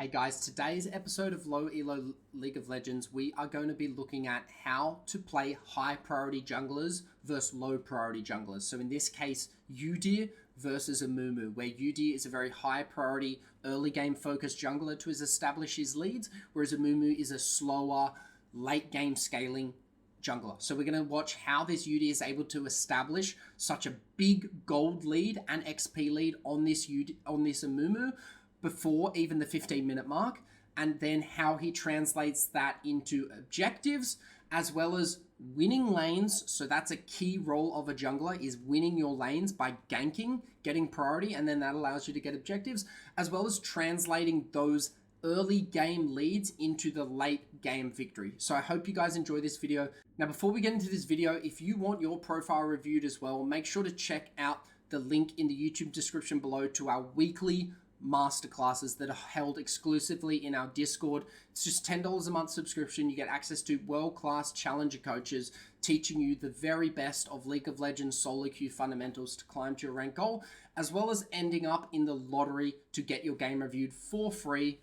Hey guys, today's episode of Low Elo League of Legends, we are going to be looking at how to play high priority junglers versus low priority junglers. So in this case, Udyr versus Amumu, where Udyr is a very high priority early game focused jungler to establish his leads, whereas Amumu is a slower late game scaling jungler. So we're going to watch how this Udyr is able to establish such a big gold lead and XP lead on this Amumu before even the 15-minute mark, and then how he translates that into objectives as well as winning lanes. So that's a key role of a jungler, is winning your lanes by ganking, getting priority, and then that allows you to get objectives, as well as translating those early game leads into the late game victory. So I hope you guys enjoy this video. Now, before we get into this video, if you want your profile reviewed as well, make sure to check out the link in the YouTube description below to our weekly masterclasses that are held exclusively in our Discord. It's just $10 a month subscription. You get access to world-class challenger coaches teaching you the very best of League of Legends solo queue fundamentals to climb to your rank goal, as well as ending up in the lottery to get your game reviewed for free,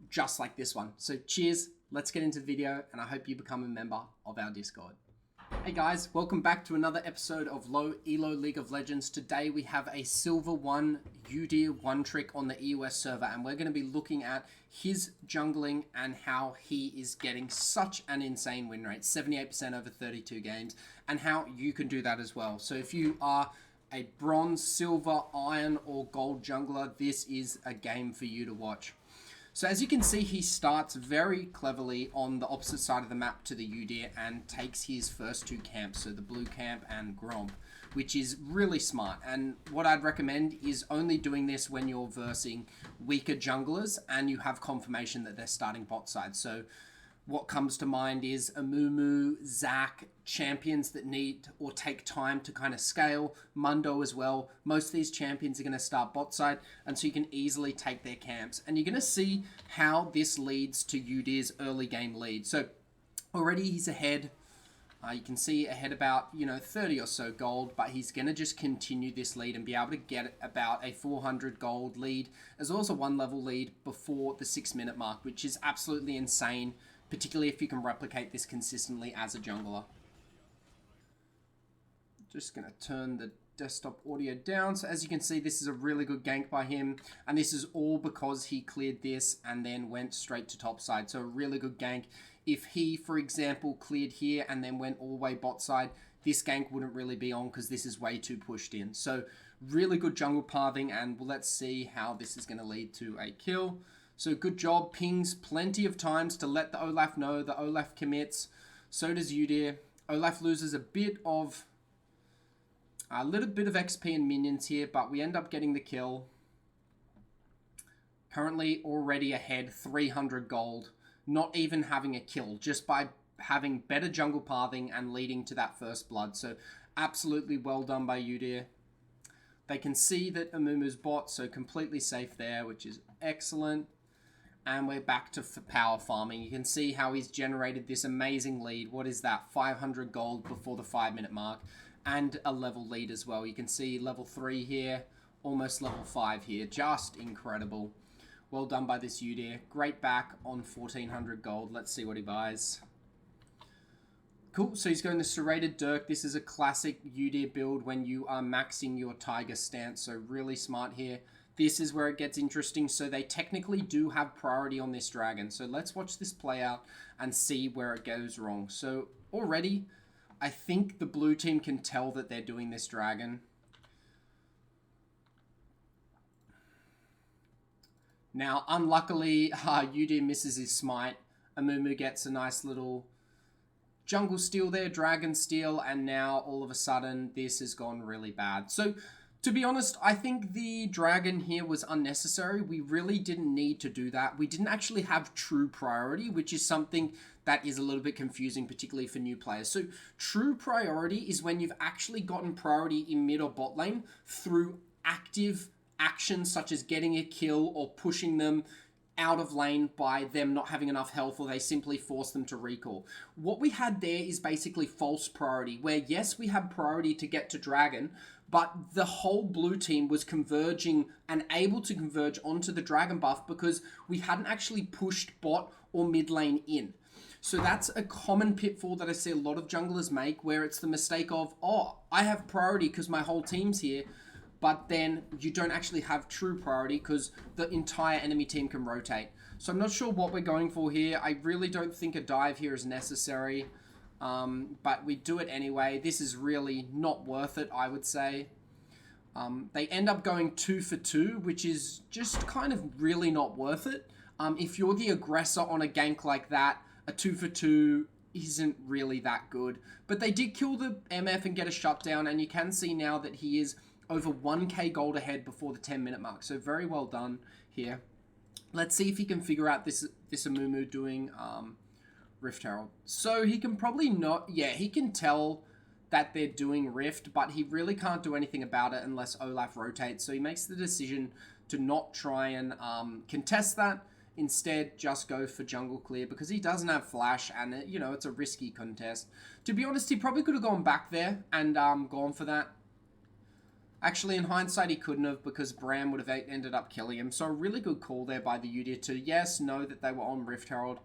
just like this one. So cheers, let's get into the video, and I hope you become a member of our Discord. Hey guys, welcome back to another episode of Low Elo League of Legends. Today we have a Silver 1 Udyr one trick on the EUS server, and we're going to be looking at his jungling and how he is getting such an insane win rate, 78% over 32 games, and how you can do that as well. So if you are a bronze, silver, iron, or gold jungler, this is a game for you to watch. So as you can see, he starts very cleverly on the opposite side of the map to the Udyr and takes his first two camps, so the blue camp and Gromp, which is really smart. And what I'd recommend is only doing this when you're versing weaker junglers and you have confirmation that they're starting bot side. So what comes to mind is Amumu, Zac, champions that need or take time to kind of scale, Mundo as well. Most of these champions are going to start bot side, and so you can easily take their camps. And you're going to see how this leads to Udyr's early game lead. So already he's ahead. You can see ahead about, 30 or so gold, but he's going to just continue this lead and be able to get about a 400 gold lead, as well as a 1 level lead before the 6-minute mark, which is absolutely insane, particularly if you can replicate this consistently as a jungler. Just going to turn the desktop audio down. So as you can see, this is a really good gank by him, and this is all because he cleared this and then went straight to top side. So a really good gank. If he, for example, cleared here and then went all the way bot side, this gank wouldn't really be on because this is way too pushed in. So really good jungle pathing, and let's see how this is going to lead to a kill. So good job, pings plenty of times to let the Olaf know. The Olaf commits, so does Udyr. Olaf loses a little bit of XP and minions here, but we end up getting the kill. Currently already ahead, 300 gold. Not even having a kill, just by having better jungle pathing and leading to that first blood. So absolutely well done by Udyr. They can see that Amumu's bot, so completely safe there, which is excellent. And we're back to power farming. You can see how he's generated this amazing lead. What is that? 500 gold before the 5-minute mark. And a level lead as well. You can see level 3 here, almost level 5 here. Just incredible. Well done by this Udyr. Great back on 1400 gold. Let's see what he buys. Cool, so he's going the Serrated Dirk. This is a classic Udyr build when you are maxing your Tiger stance. So really smart here. This is where it gets interesting. So they technically do have priority on this dragon. So let's watch this play out and see where it goes wrong. So already, I think the blue team can tell that they're doing this dragon. Now, unluckily, Udyr misses his smite. Amumu gets a nice little jungle steal there, dragon steal, and now all of a sudden this has gone really bad. So to be honest, I think the dragon here was unnecessary. We really didn't need to do that. We didn't actually have true priority, which is something that is a little bit confusing, particularly for new players. So true priority is when you've actually gotten priority in mid or bot lane through active actions such as getting a kill or pushing them out of lane by them not having enough health, or they simply force them to recall. What we had there is basically false priority, where yes, we have priority to get to dragon, but the whole blue team was converging and able to converge onto the dragon buff because we hadn't actually pushed bot or mid lane in. So that's a common pitfall that I see a lot of junglers make, where it's the mistake of, oh, I have priority because my whole team's here, but then you don't actually have true priority because the entire enemy team can rotate. So I'm not sure what we're going for here. I really don't think a dive here is necessary, but we do it anyway. This is really not worth it, I would say. They end up going 2 for 2, which is just kind of really not worth it. If you're the aggressor on a gank like that, a 2 for 2 isn't really that good. But they did kill the MF and get a shutdown, and you can see now that he is over 1k gold ahead before the 10-minute mark. So very well done here. Let's see if he can figure out this Amumu doing Rift Herald. So he can probably not... Yeah, he can tell that they're doing Rift, but he really can't do anything about it unless Olaf rotates. So he makes the decision to not try and contest that. Instead, just go for jungle clear because he doesn't have flash and, you know, it's a risky contest. To be honest, he probably could have gone back there and gone for that. Actually, in hindsight, he couldn't have because Bram would have ended up killing him. So a really good call there by the Udyr to, yes, know that they were on Rift Herald,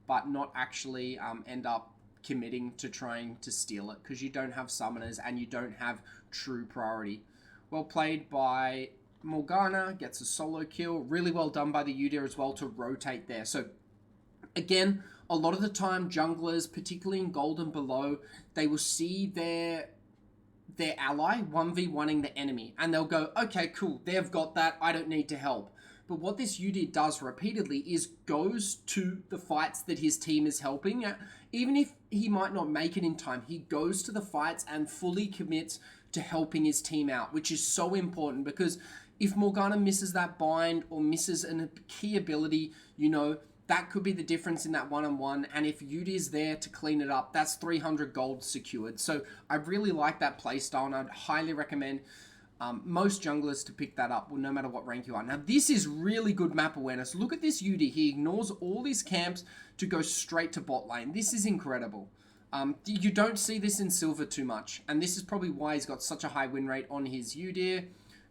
but not actually end up committing to trying to steal it because you don't have summoners and you don't have true priority. Well played by Morgana, gets a solo kill. Really well done by the Udyr as well to rotate there. So again, a lot of the time junglers, particularly in gold and below, they will see their ally 1v1ing the enemy and they'll go, okay, cool, they've got that, I don't need to help. But what this Udyr does repeatedly is goes to the fights that his team is helping. Even if he might not make it in time, he goes to the fights and fully commits to helping his team out, which is so important because if Morgana misses that bind or misses a key ability, you know, that could be the difference in that one-on-one. And if Udyr's there to clean it up, that's 300 gold secured. So I really like that playstyle and I'd highly recommend most junglers to pick that up, no matter what rank you are. Now, this is really good map awareness. Look at this Udyr. He ignores all these camps to go straight to bot lane. This is incredible. You don't see this in Silver too much. And this is probably why he's got such a high win rate on his Udyr.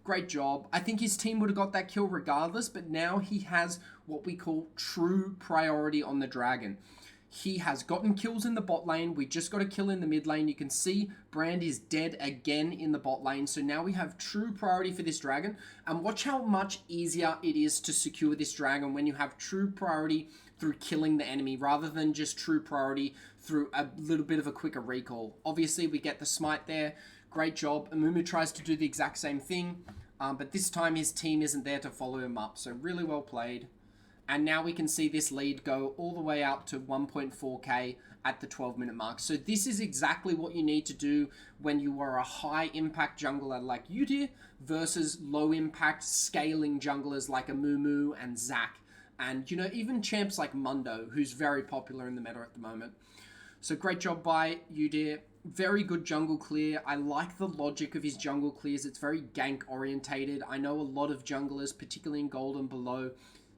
Great job. I think his team would have got that kill regardless, but now he has what we call true priority on the dragon. He has gotten kills in the bot lane. We just got a kill in the mid lane. You can see Brand is dead again in the bot lane. So now we have true priority for this dragon. And watch how much easier it is to secure this dragon when you have true priority through killing the enemy rather than just true priority through a little bit of a quicker recall. Obviously, we get the smite there. Great job. Amumu tries to do the exact same thing, but this time his team isn't there to follow him up. So really well played. And now we can see this lead go all the way up to 1.4k at the 12-minute mark. So this is exactly what you need to do when you are a high-impact jungler like Udyr versus low-impact scaling junglers like Amumu and Zac. And, you know, even champs like Mundo, who's very popular in the meta at the moment. So great job by Udyr. Very good jungle clear. I like the logic of his jungle clears. It's very gank orientated. I know a lot of junglers, particularly in gold and below,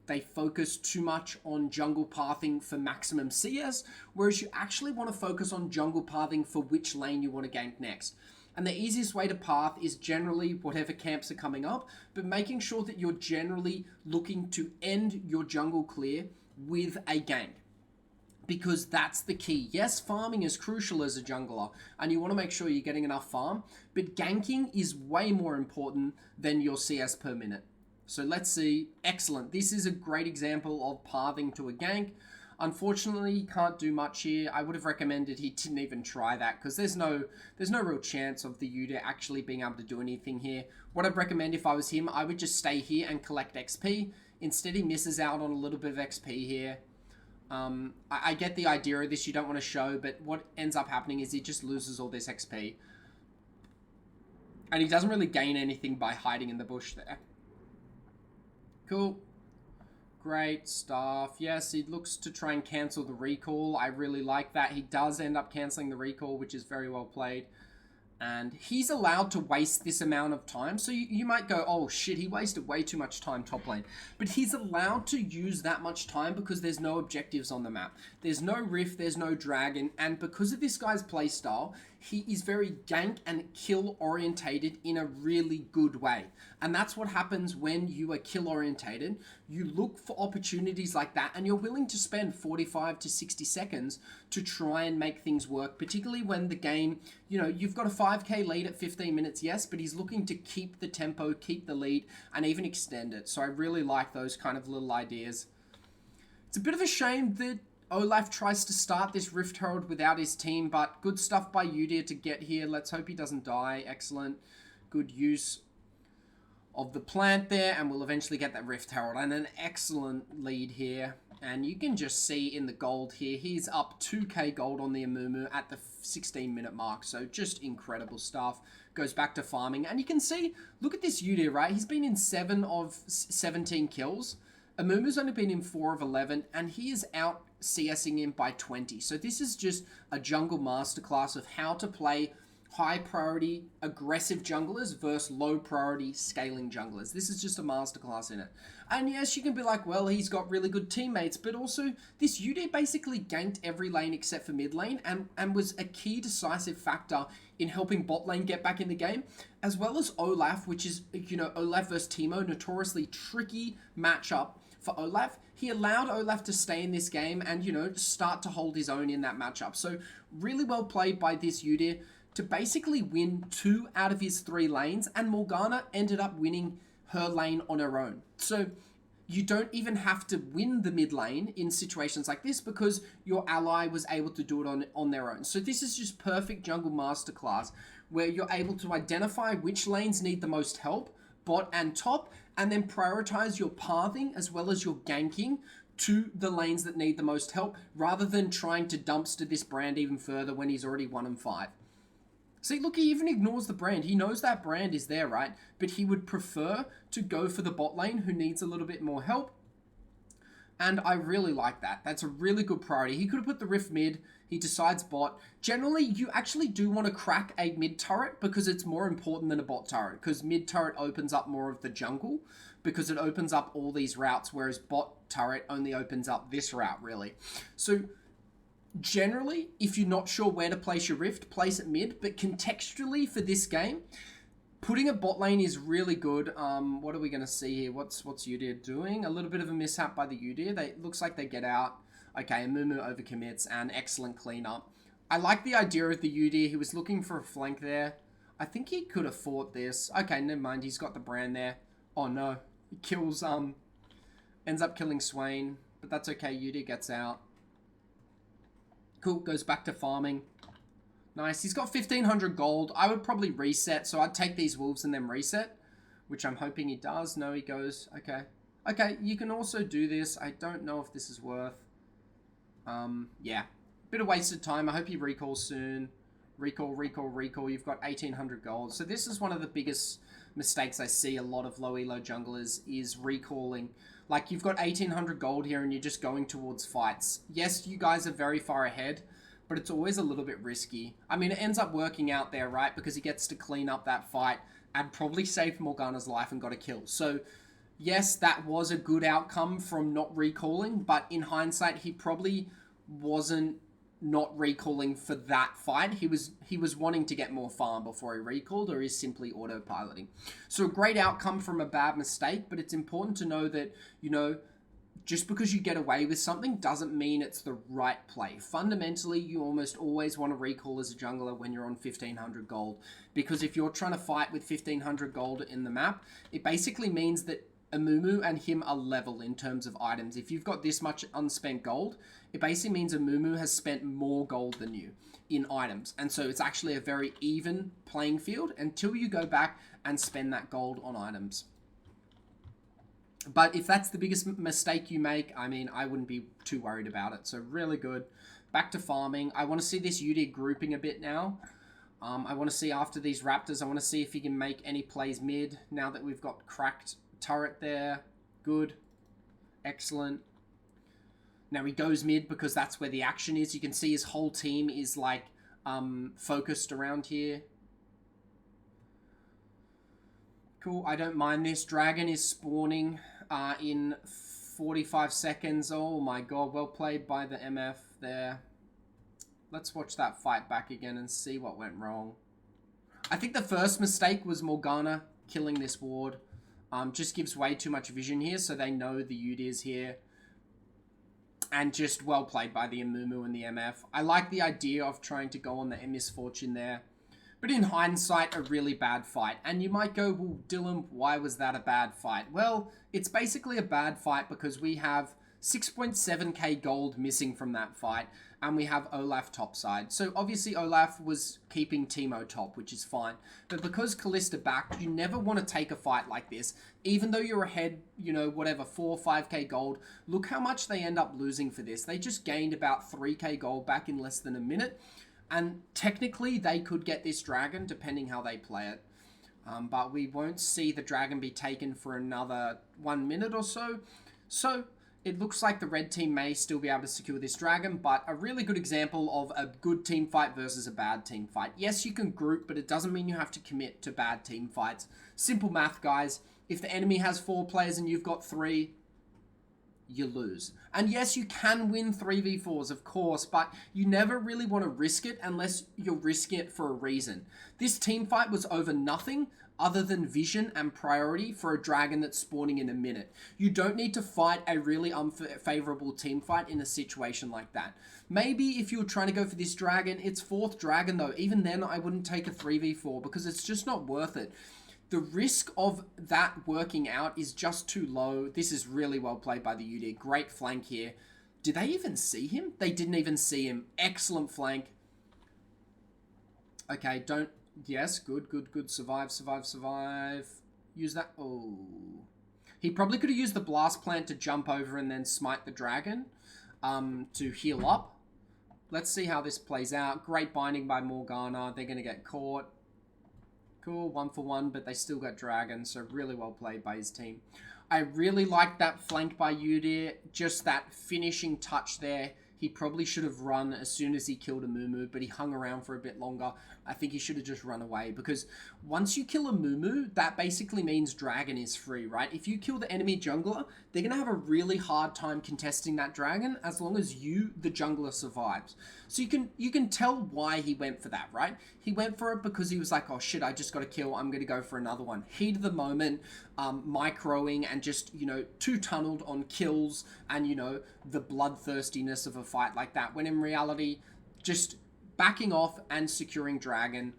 they focus too much on jungle pathing for maximum CS, whereas you actually want to focus on jungle pathing for which lane you want to gank next. And the easiest way to path is generally whatever camps are coming up, but making sure that you're generally looking to end your jungle clear with a gank. Because that's the key. Yes, farming is crucial as a jungler, and you want to make sure you're getting enough farm, but ganking is way more important than your CS per minute. So let's see. Excellent. This is a great example of pathing to a gank. Unfortunately, he can't do much here. I would have recommended he didn't even try that because there's no real chance of the Udyr actually being able to do anything here. What I'd recommend if I was him, I would just stay here and collect XP. Instead, he misses out on a little bit of XP here. I get the idea of this, you don't want to show, but what ends up happening is he just loses all this XP. And he doesn't really gain anything by hiding in the bush there. Cool. Great stuff. Yes, he looks to try and cancel the recall. I really like that. He does end up cancelling the recall, which is very well played. And he's allowed to waste this amount of time. So you might go, oh shit, he wasted way too much time top lane. But he's allowed to use that much time because there's no objectives on the map. There's no rift, there's no dragon. And because of this guy's playstyle, he is very gank and kill orientated in a really good way. And that's what happens when you are kill orientated. You look for opportunities like that and you're willing to spend 45 to 60 seconds to try and make things work, particularly when the game, you know, you've got a 5k lead at 15 minutes, yes, but he's looking to keep the tempo, keep the lead, and even extend it. So I really like those kind of little ideas. It's a bit of a shame that Olaf tries to start this Rift Herald without his team, but good stuff by Udyr to get here. Let's hope he doesn't die. Excellent. Good use of the plant there, and we'll eventually get that Rift Herald. And an excellent lead here. And you can just see in the gold here, he's up 2k gold on the Amumu at the 16-minute mark. So just incredible stuff. Goes back to farming. And you can see, look at this Udyr, right? He's been in 7 of 17 kills. Amumu's only been in 4 of 11, and he is out CSing him by 20. So this is just a jungle masterclass of how to play high priority aggressive junglers versus low priority scaling junglers. This is just a masterclass in it. And yes, you can be like, well, he's got really good teammates, but also this Udyr basically ganked every lane except for mid lane and was a key decisive factor in helping bot lane get back in the game, as well as Olaf, which is, you know, Olaf versus Teemo, notoriously tricky matchup for Olaf. He allowed Olaf to stay in this game and, you know, start to hold his own in that matchup. So really well played by this Udyr to basically win 2 out of his 3 lanes, and Morgana ended up winning her lane on her own. So you don't even have to win the mid lane in situations like this because your ally was able to do it on their own. So this is just perfect jungle masterclass where you're able to identify which lanes need the most help, bot and top, and then prioritize your pathing as well as your ganking to the lanes that need the most help, rather than trying to dumpster this brand even further when he's already 1-5. See, look, he even ignores the brand. He knows that brand is there, right? But he would prefer to go for the bot lane who needs a little bit more help. And I really like that. That's a really good priority. He could have put the Rift mid. He decides bot. Generally, you actually do want to crack a mid turret because it's more important than a bot turret, because mid turret opens up more of the jungle because it opens up all these routes, whereas bot turret only opens up this route, really. So generally, if you're not sure where to place your Rift, place it mid. But contextually for this game, putting a bot lane is really good. What are we going to see here? What's Udyr doing? A little bit of a mishap by the Udyr. Looks like they get out. Okay, Amumu overcommits and excellent cleanup. I like the idea of the Udyr. He was looking for a flank there. I think he could have fought this. Okay, never mind. He's got the brand there. Oh no. He kills, ends up killing Swain. But that's okay. Udyr gets out. Cool, goes back to farming. Nice. He's got 1,500 gold. I would probably reset, so I'd take these wolves and then reset, which I'm hoping he does. No, he goes. Okay. Okay, you can also do this. I don't know if this is worth. Yeah. Bit of wasted time. I hope he recalls soon. Recall. You've got 1,800 gold. So this is one of the biggest mistakes I see a lot of low elo junglers is recalling. Like, you've got 1,800 gold here and you're just going towards fights. Yes, you guys are very far ahead, but it's always a little bit risky. I mean, it ends up working out there, right? Because he gets to clean up that fight and probably saved Morgana's life and got a kill. So, yes, that was a good outcome from not recalling, but in hindsight, he probably wasn't not recalling for that fight. He was wanting to get more farm before he recalled, or he's simply autopiloting. So a great outcome from a bad mistake, but it's important to know that, you know, just because you get away with something doesn't mean it's the right play. Fundamentally, you almost always want to recall as a jungler when you're on 1,500 gold, because if you're trying to fight with 1,500 gold in the map, it basically means that Amumu and him are level in terms of items. If you've got this much unspent gold, it basically means Amumu has spent more gold than you in items. And so it's actually a very even playing field until you go back and spend that gold on items. But if that's the biggest mistake you make, I mean, I wouldn't be too worried about it. So really good. Back to farming. I want to see this Udyr grouping a bit now. I want to see after these Raptors, I want to see if he can make any plays mid now that we've got cracked turret there. Good. Excellent. Now he goes mid because that's where the action is. You can see his whole team is like focused around here. Cool. I don't mind this. Dragon is spawning in 45 seconds. Oh my god. Well played by the MF there. Let's watch that fight back again and see what went wrong. I think the first mistake was Morgana killing this ward. Just gives way too much vision here, so they know the Udyr's here. And just well played by the Amumu and the MF. I like the idea of trying to go on the Misfortune there. But in hindsight, a really bad fight. And you might go, well, Dylan, why was that a bad fight? Well, it's basically a bad fight because we have 6.7k gold missing from that fight, and we have Olaf topside. So obviously Olaf was keeping Teemo top, which is fine. But because Kalista backed, you never want to take a fight like this. Even though you're ahead, you know, whatever, 4 or 5k gold, look how much they end up losing for this. They just gained about 3k gold back in less than a minute. And technically, they could get this dragon, depending how they play it. But we won't see the dragon be taken for another 1 minute or so. So it looks like the red team may still be able to secure this dragon, but a really good example of a good team fight versus a bad team fight. Yes, you can group, but it doesn't mean you have to commit to bad team fights. Simple math, guys. If the enemy has 4 players and you've got 3... you lose. And yes, you can win 3v4s, of course, but you never really want to risk it unless you're risking it for a reason. This team fight was over nothing other than vision and priority for a dragon that's spawning in a minute. You don't need to fight a really unfavorable team fight in a situation like that. Maybe if you were trying to go for this dragon, it's 4th dragon though. Even then, I wouldn't take a 3v4 because it's just not worth it. The risk of that working out is just too low. This is really well played by the Udyr. Great flank here. Did they even see him? They didn't even see him. Excellent flank. Okay, don't... Yes, good, good, good. Survive, survive, survive. Use that. Oh. He probably could have used the blast plant to jump over and then smite the dragon to heal up. Let's see how this plays out. Great binding by Morgana. They're going to get caught. Cool, 1 for 1, but they still got dragon, so really well played by his team. I really like that flank by Udyr, just that finishing touch there. He probably should have run as soon as he killed a Mumu, but he hung around for a bit longer. I think he should have just run away, because once you kill a Mumu, that basically means dragon is free, right? If you kill the enemy jungler, they're going to have a really hard time contesting that dragon as long as you, the jungler, survives. So you can tell why he went for that, right? He went for it because he was like, oh shit, I just got a kill, I'm going to go for another one. Heat of the moment, microing and just, you know, too tunneled on kills and, you know, the bloodthirstiness of a fight like that, when in reality, just backing off and securing dragon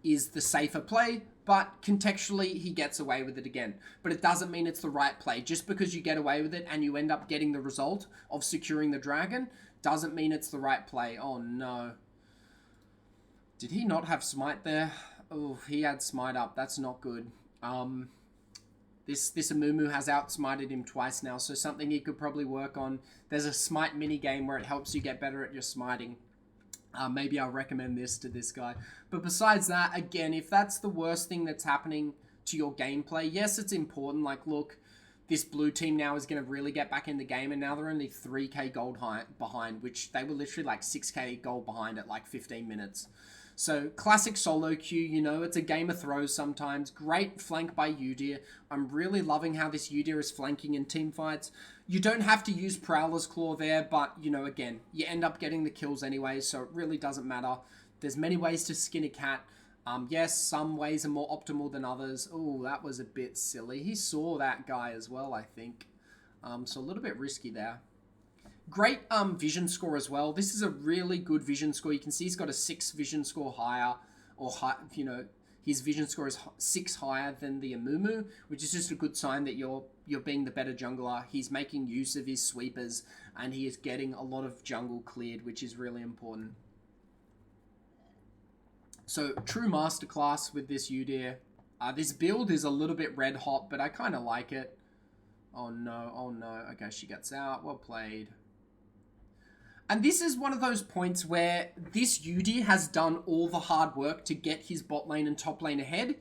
is the safer play, but contextually he gets away with it again. But it doesn't mean it's the right play. Just because you get away with it and you end up getting the result of securing the dragon doesn't mean it's the right play. Oh no. Did he not have smite there? Oh, he had smite up. That's not good. This Amumu has outsmited him twice now, so something he could probably work on. There's a smite mini game where it helps you get better at your smiting. Maybe I'll recommend this to this guy. But besides that, again, if that's the worst thing that's happening to your gameplay, yes, it's important. Like, look, this blue team now is going to really get back in the game, and now they're only 3k gold behind, which they were literally like 6k gold behind at like 15 minutes. So, classic solo queue, you know, it's a game of throws sometimes. Great flank by Udyr. I'm really loving how this Udyr is flanking in team fights. You don't have to use Prowler's Claw there, but, you know, again, you end up getting the kills anyway, so it really doesn't matter. There's many ways to skin a cat. Yes, some ways are more optimal than others. Oh, that was a bit silly. He saw that guy as well, I think. So a little bit risky there. Great vision score as well. This is a really good vision score. You can see he's got a 6 vision score higher, or high, you know, his vision score is 6 higher than the Amumu, which is just a good sign that you're being the better jungler. He's making use of his sweepers, and he is getting a lot of jungle cleared, which is really important. So, true masterclass with this Udyr. This build is a little bit red hot, but I kind of like it. Oh no, oh no. Okay, she gets out. Well played. And this is one of those points where this Udyr has done all the hard work to get his bot lane and top lane ahead.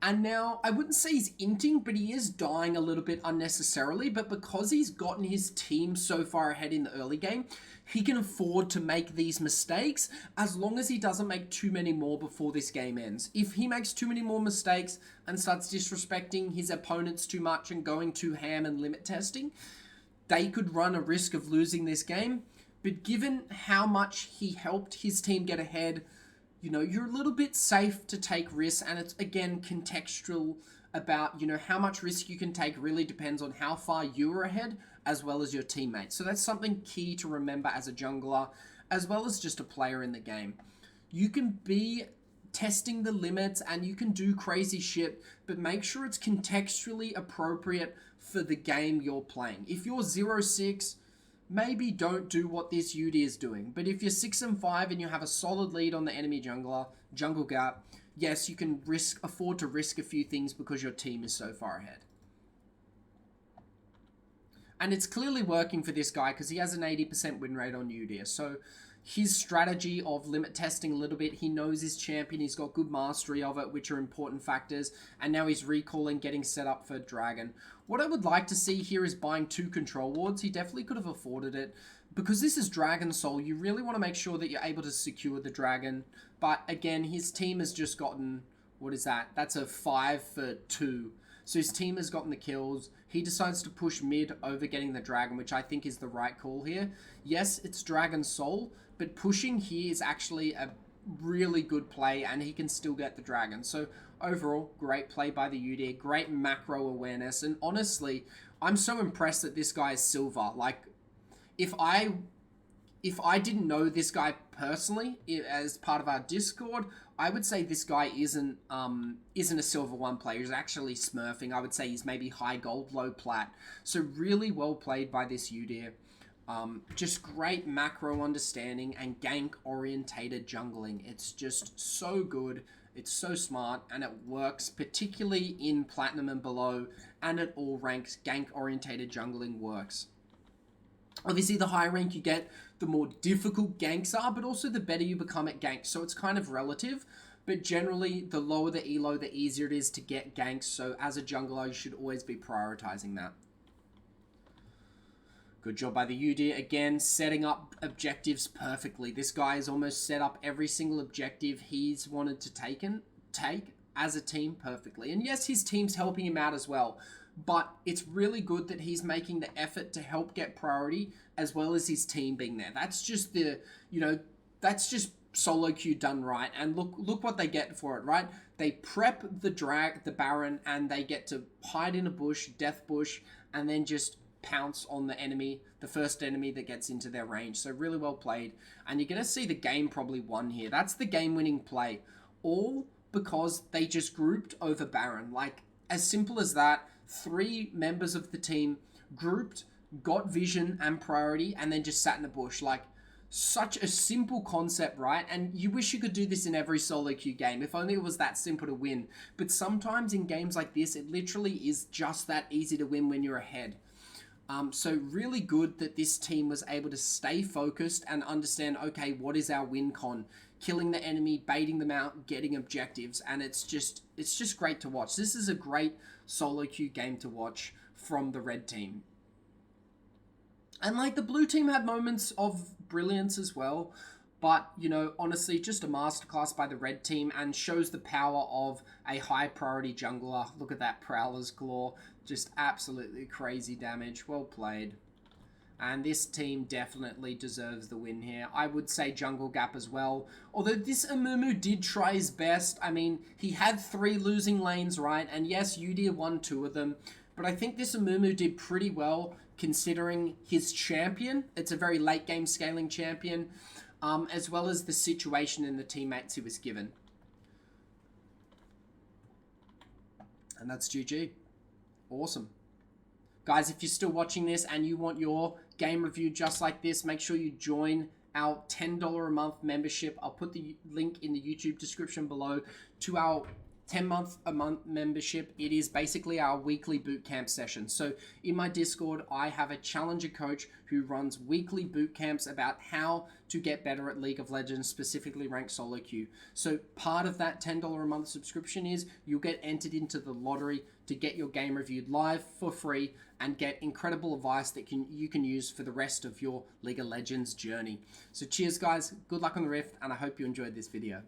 And now, I wouldn't say he's inting, but he is dying a little bit unnecessarily. But because he's gotten his team so far ahead in the early game, he can afford to make these mistakes as long as he doesn't make too many more before this game ends. If he makes too many more mistakes and starts disrespecting his opponents too much and going too ham and limit testing, they could run a risk of losing this game. But given how much he helped his team get ahead, you know, you're a little bit safe to take risks. And it's, again, contextual about, you know, how much risk you can take really depends on how far you are ahead as well as your teammates. So that's something key to remember as a jungler, as well as just a player in the game. You can be testing the limits and you can do crazy shit, but make sure it's contextually appropriate for the game you're playing. If you're 0-6, maybe don't do what this Udyr is doing. But if you're 6-5 and you have a solid lead on the enemy jungle gap, yes, you can afford to risk a few things because your team is so far ahead. And it's clearly working for this guy because he has an 80% win rate on Udyr. So his strategy of limit testing a little bit, he knows his champion, he's got good mastery of it, which are important factors, and now he's recalling, getting set up for Dragon. What I would like to see here is buying 2 control wards. He definitely could have afforded it. Because this is Dragon Soul, you really want to make sure that you're able to secure the Dragon. But again, his team has just gotten, what is that? That's a 5 for 2. So his team has gotten the kills. He decides to push mid over getting the Dragon, which I think is the right call here. Yes, it's Dragon Soul, but pushing here is actually a really good play, and he can still get the Dragon. So overall, great play by the Udyr, great macro awareness, and honestly, I'm so impressed that this guy is silver. Like, if I didn't know this guy personally as part of our Discord, I would say this guy isn't a silver 1 player. He's actually smurfing. I would say he's maybe high gold, low plat. So really well played by this Udyr. Just great macro understanding and gank-orientated jungling. It's just so good. It's so smart, and it works particularly in Platinum and below, and at all ranks, gank-orientated jungling works. Obviously, the higher rank you get, the more difficult ganks are, but also the better you become at ganks. So it's kind of relative, but generally, the lower the elo, the easier it is to get ganks. So as a jungler, you should always be prioritizing that. Good job by the Udyr. Again, setting up objectives perfectly. This guy has almost set up every single objective he's wanted to take as a team perfectly. And yes, his team's helping him out as well. But it's really good that he's making the effort to help get priority as well as his team being there. That's just the, you know, that's just solo queue done right. And look what they get for it, right? They prep the Baron, and they get to hide in a bush, death bush, and then just pounce on the enemy, the first enemy that gets into their range. So really well played. And you're going to see the game probably won here. That's the game-winning play. All because they just grouped over Baron. Like, as simple as that. 3 members of the team grouped, got vision and priority, and then just sat in a bush. Like, such a simple concept, right? And you wish you could do this in every solo queue game. If only it was that simple to win. But sometimes in games like this, it literally is just that easy to win when you're ahead. So really good that this team was able to stay focused and understand, okay, what is our win con? Killing the enemy, baiting them out, getting objectives, and it's just great to watch. This is a great solo queue game to watch from the red team. And like, the blue team had moments of brilliance as well, but, you know, honestly, just a masterclass by the red team, and shows the power of a high priority jungler. Look at that Prowler's Claw. Just absolutely crazy damage. Well played. And this team definitely deserves the win here. I would say jungle gap as well. Although this Amumu did try his best. I mean, he had 3 losing lanes, right? And yes, Udyr won 2 of them. But I think this Amumu did pretty well considering his champion. It's a very late game scaling champion. As well as the situation and the teammates he was given. And that's GG. Awesome. Guys, if you're still watching this and you want your game review just like this, make sure you join our $10 a month membership. I'll put the link in the YouTube description below to our 10-month a month membership. It is basically our weekly boot camp session. So in my Discord, I have a challenger coach who runs weekly boot camps about how to get better at League of Legends, specifically ranked solo queue. So part of that $10 a month subscription is you'll get entered into the lottery to get your game reviewed live for free and get incredible advice that you can use for the rest of your League of Legends journey. So cheers guys, good luck on the Rift, and I hope you enjoyed this video.